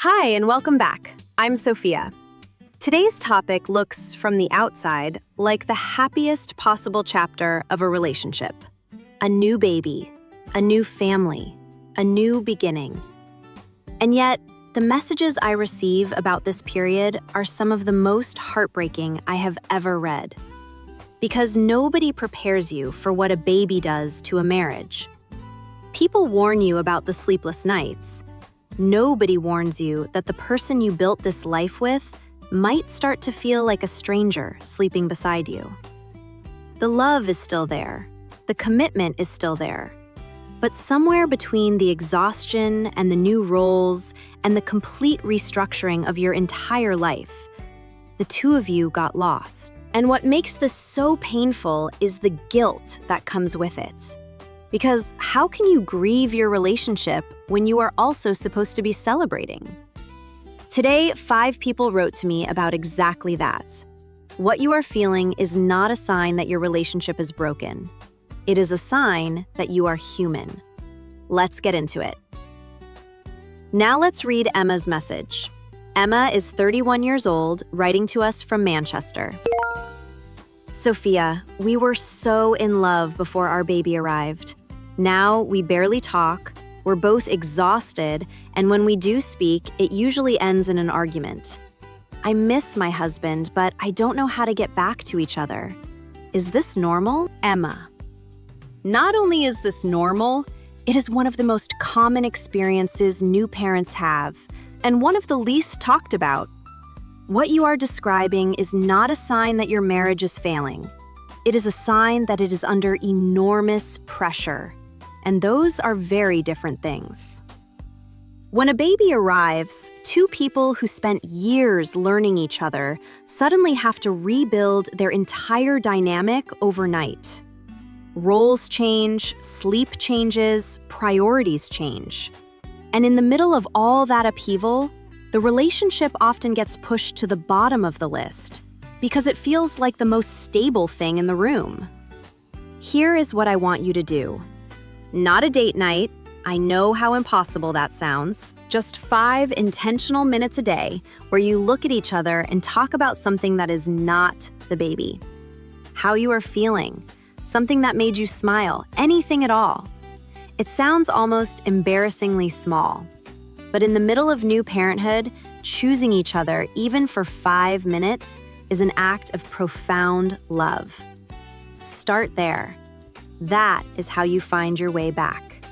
Hi, and welcome back. I'm Sofia. Today's topic looks, from the outside, like the happiest possible chapter of a relationship. A new baby, a new family, a new beginning. And yet, the messages I receive about this period are some of the most heartbreaking I have ever read. Because nobody prepares you for what a baby does to a marriage. People warn you about the sleepless nights. Nobody warns you that the person you built this life with might start to feel like a stranger sleeping beside you. The love is still there. The commitment is still there. But somewhere between the exhaustion and the new roles and the complete restructuring of your entire life, the two of you got lost. And what makes this so painful is the guilt that comes with it. Because how can you grieve your relationship when you are also supposed to be celebrating? Today, 5 people wrote to me about exactly that. What you are feeling is not a sign that your relationship is broken. It is a sign that you are human. Let's get into it. Now let's read Emma's message. Emma is 31 years old, writing to us from Manchester. Sofia, we were so in love before our baby arrived. Now we barely talk, we're both exhausted, and when we do speak, it usually ends in an argument. I miss my husband, but I don't know how to get back to each other. Is this normal? Emma. Not only is this normal, it is one of the most common experiences new parents have, and one of the least talked about. What you are describing is not a sign that your marriage is failing. It is a sign that it is under enormous pressure. And those are very different things. When a baby arrives, 2 people who spent years learning each other suddenly have to rebuild their entire dynamic overnight. Roles change, sleep changes, priorities change. And in the middle of all that upheaval, the relationship often gets pushed to the bottom of the list because it feels like the most stable thing in the room. Here is what I want you to do. Not a date night. I know how impossible that sounds. Just 5 intentional minutes a day where you look at each other and talk about something that is not the baby. How you are feeling, something that made you smile, anything at all. It sounds almost embarrassingly small. But in the middle of new parenthood, choosing each other, even for 5 minutes, is an act of profound love. Start there. That is how you find your way back.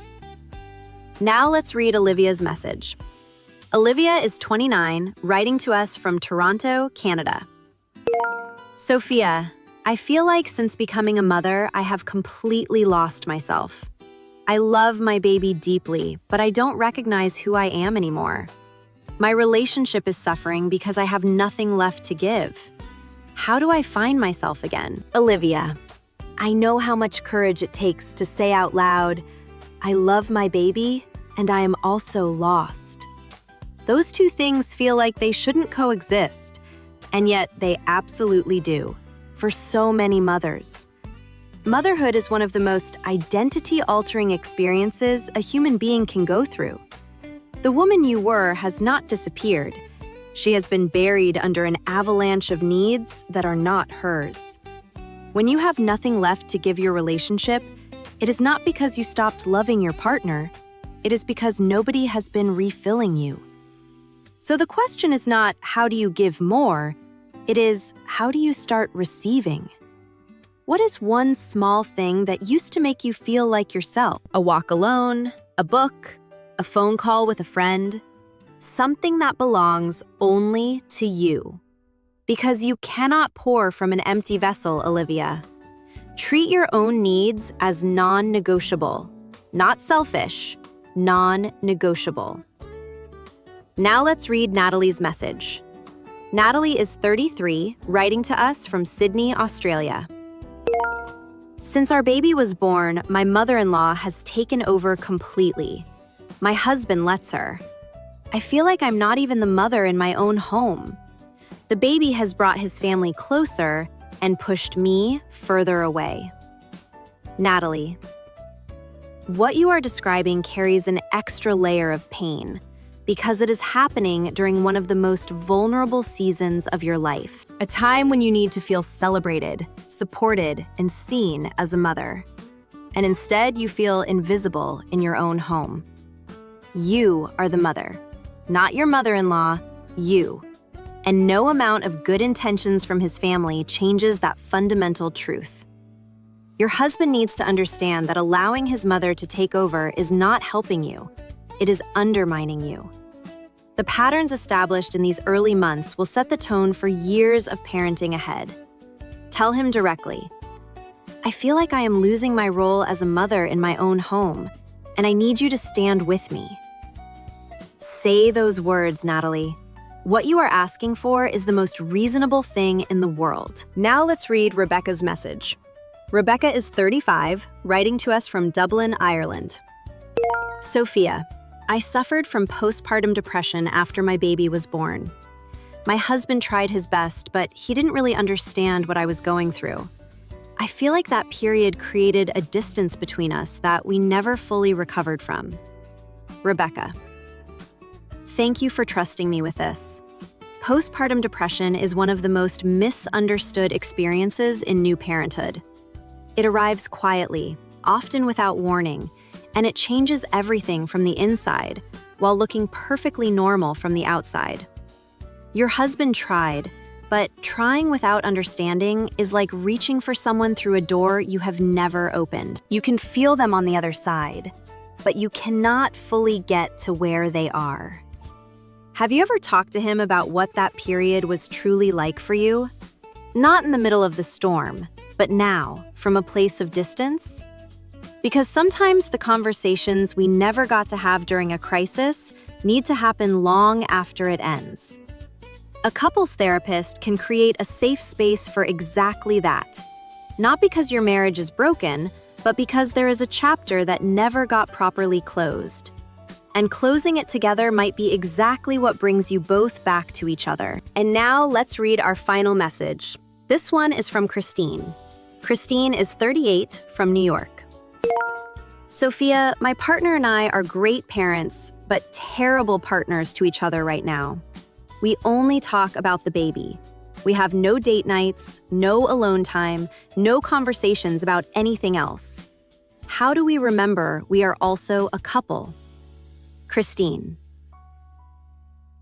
Now let's read Olivia's message. Olivia is 29, writing to us from Toronto, Canada. Sofia, I feel like since becoming a mother, I have completely lost myself. I love my baby deeply, but I don't recognize who I am anymore. My relationship is suffering because I have nothing left to give. How do I find myself again? Olivia, I know how much courage it takes to say out loud, I love my baby, and I am also lost. Those 2 things feel like they shouldn't coexist, and yet they absolutely do, for so many mothers. Motherhood is one of the most identity-altering experiences a human being can go through. The woman you were has not disappeared. She has been buried under an avalanche of needs that are not hers. When you have nothing left to give your relationship, it is not because you stopped loving your partner. It is because nobody has been refilling you. So the question is not, how do you give more? It is, how do you start receiving? What is one small thing that used to make you feel like yourself? A walk alone, a book, a phone call with a friend, something that belongs only to you. Because you cannot pour from an empty vessel, Olivia. Treat your own needs as non-negotiable, not selfish, non-negotiable. Now let's read Natalie's message. Natalie is 33, writing to us from Sydney, Australia. Since our baby was born, my mother-in-law has taken over completely. My husband lets her. I feel like I'm not even the mother in my own home. The baby has brought his family closer and pushed me further away. Natalie, what you are describing carries an extra layer of pain. because it is happening during one of the most vulnerable seasons of your life. A time when you need to feel celebrated, supported, and seen as a mother. And instead, you feel invisible in your own home. You are the mother, not your mother-in-law, you. And no amount of good intentions from his family changes that fundamental truth. Your husband needs to understand that allowing his mother to take over is not helping you. It is undermining you. The patterns established in these early months will set the tone for years of parenting ahead. Tell him directly, I feel like I am losing my role as a mother in my own home, and I need you to stand with me. Say those words, Natalie. What you are asking for is the most reasonable thing in the world. Now let's read Rebecca's message. Rebecca is 35, writing to us from Dublin, Ireland. Sofia, I suffered from postpartum depression after my baby was born. My husband tried his best, but he didn't really understand what I was going through. I feel like that period created a distance between us that we never fully recovered from. Rebecca, thank you for trusting me with this. Postpartum depression is one of the most misunderstood experiences in new parenthood. It arrives quietly, often without warning, and it changes everything from the inside while looking perfectly normal from the outside. Your husband tried, but trying without understanding is like reaching for someone through a door you have never opened. You can feel them on the other side, but you cannot fully get to where they are. Have you ever talked to him about what that period was truly like for you? Not in the middle of the storm, but now, from a place of distance? Because sometimes the conversations we never got to have during a crisis need to happen long after it ends. A couples therapist can create a safe space for exactly that. Not because your marriage is broken, but because there is a chapter that never got properly closed. And closing it together might be exactly what brings you both back to each other. And now let's read our final message. This one is from Christine. Christine is 38 from New York. Sofia, my partner and I are great parents, but terrible partners to each other right now. We only talk about the baby. We have no date nights, no alone time, no conversations about anything else. How do we remember we are also a couple? Christine.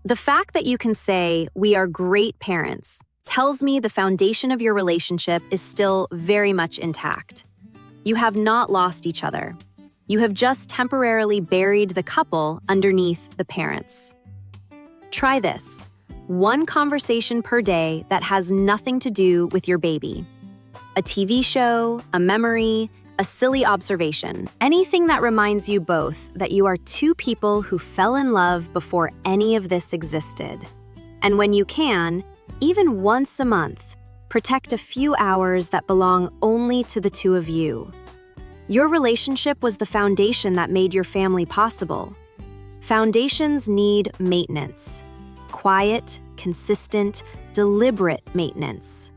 The fact that you can say, we are great parents, tells me the foundation of your relationship is still very much intact. You have not lost each other. You have just temporarily buried the couple underneath the parents. Try this. One conversation per day that has nothing to do with your baby. A TV show, a memory, a silly observation. Anything that reminds you both that you are two people who fell in love before any of this existed. And when you can, even once a month, protect a few hours that belong only to the two of you. Your relationship was the foundation that made your family possible. Foundations need maintenance. Quiet, consistent, deliberate maintenance.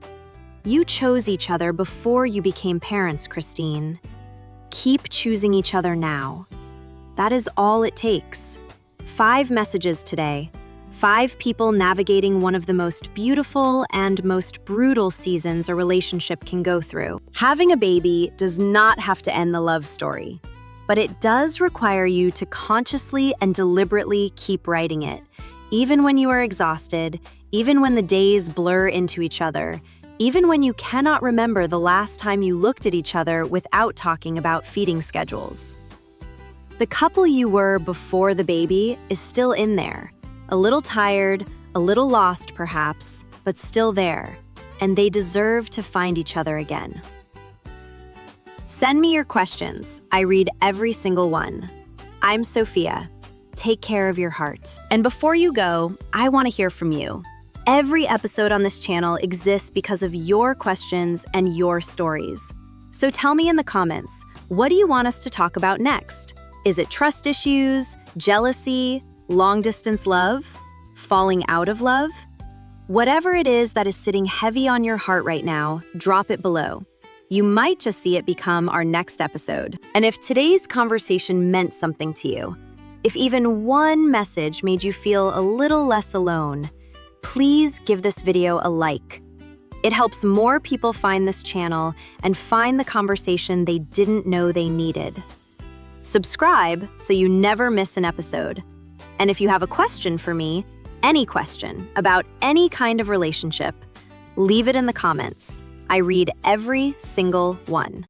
You chose each other before you became parents, Christine. Keep choosing each other now. That is all it takes. 5 messages today. 5 people navigating one of the most beautiful and most brutal seasons a relationship can go through. Having a baby does not have to end the love story, but it does require you to consciously and deliberately keep writing it, even when you are exhausted, even when the days blur into each other, even when you cannot remember the last time you looked at each other without talking about feeding schedules. The couple you were before the baby is still in there. A little tired, a little lost perhaps, but still there, and they deserve to find each other again. Send me your questions. I read every single one. I'm Sofia. Take care of your heart. And before you go, I want to hear from you. Every episode on this channel exists because of your questions and your stories. So tell me in the comments, what do you want us to talk about next? Is it trust issues, jealousy, long-distance love, falling out of love? Whatever it is that is sitting heavy on your heart right now, drop it below. You might just see it become our next episode. And if today's conversation meant something to you, If even one message made you feel a little less alone, please give this video a like. It helps more people find this channel and find the conversation they didn't know they needed. Subscribe so you never miss an episode. And if you have a question for me, any question about any kind of relationship, leave it in the comments. I read every single one.